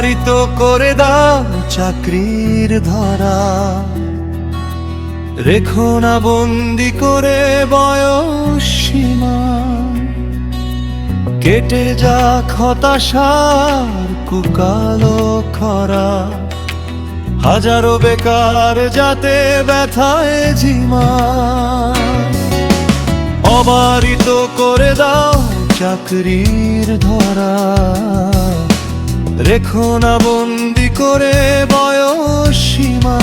অবারিত করে দাও চাকরির ধরা, রেখো না বন্দি করে বয়স সীমা। কেটে যাক হতাশার কুকালো খরা, হাজারো বেকার যাতে ব্যথায় ঝিমা। অবারিত করে দাও চাকরির ধরা, রেখো না বন্দি করে বয়স সীমা।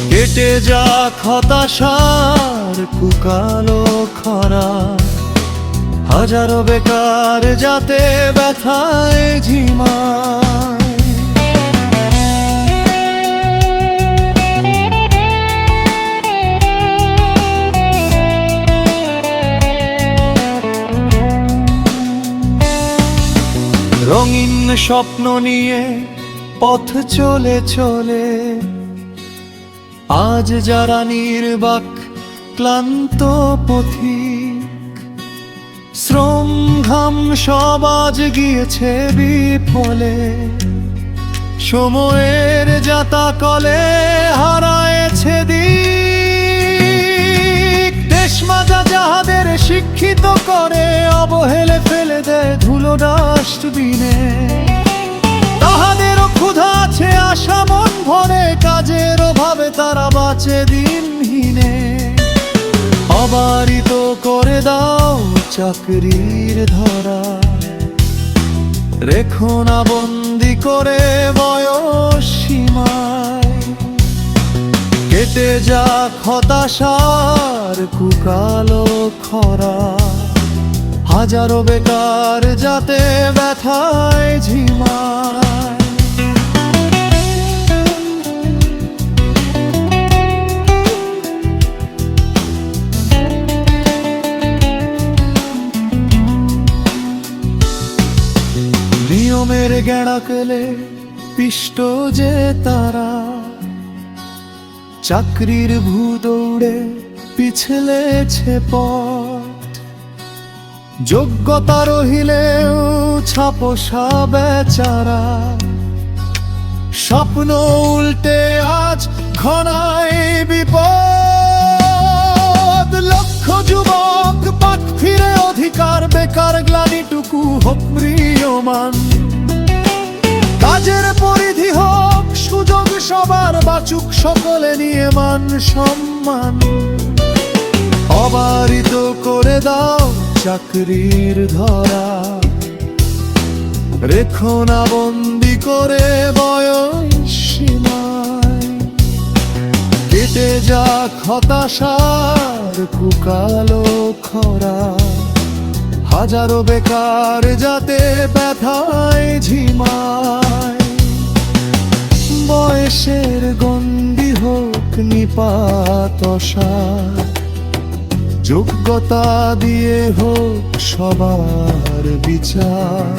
কেটে যাক হতাশার কুকালো খরা, হাজারো বেকার যাতে ব্যথায় ঝিমা। রঙিন স্বপ্ন নিয়ে পথ চলে চলে, আজ যারা নির্বাক ক্লান্ত পথিক। শ্রম ঘাম সব আজ গিয়েছে বিফলে, সময়ের যাতা কলে হারায়েছে দিক। দেশ মাজা যাহাদের শিক্ষিত করে, অবহেলে ফেলে দেয় ধুলো ডাস্টবিনে। তাহাদেরও ক্ষুধা আছে আশা মন ভরে, কাজের অভাবে তারা বাঁচে দিনহীনে। অবারিত করে দাও চাকরির ধরা, রেখো না বন্দি করে বয়স সীমায়। কেটে যাক হতাশার কুকালো খরা, হাজারো বেকার যাতে ব্যথায় ঝিমায়। নিয়মের গেঁড়াকলে পিষ্ট যে তারা, চাকরির ভূ দৌড়ে পিছলেছে পথ। যোগ্যতা রহিলেও ছাপোষা বেচারা, স্বপ্ন উল্টে আজ ঘনায় বিপদ। লক্ষ যুবক পাক ফিরে অধিকার, বেকার গ্লানিটুকু হোক ম্রিয়মান। কাজের পরিধি হোক সুযোগ সবার, বাঁচুক সকলে নিয়ে মান সম্মান। অবারিত করে দাও চাকরির ধরা, রেখো না বন্দি করে বয়স সীমায়। কেটে যাক হতাশার কুকালো খরা, হাজারো বেকার যাতে ব্যথায় ঝিমায়। বয়সের গণ্ডি হোক নিপাত অসার, যোগ্যতা দিয়ে হোক সবার বিচার।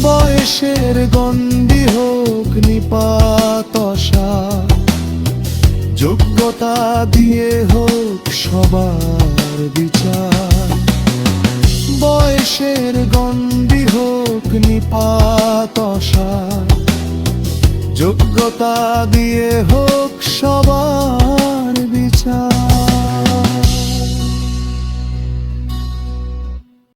বয়সের গণ্ডি হোক নিপাত অসার, যোগ্যতা দিয়ে হোক সবার বিচার। বয়সের গণ্ডি হোক নিপাত অসার, যোগ্যতা দিয়ে হোক সবার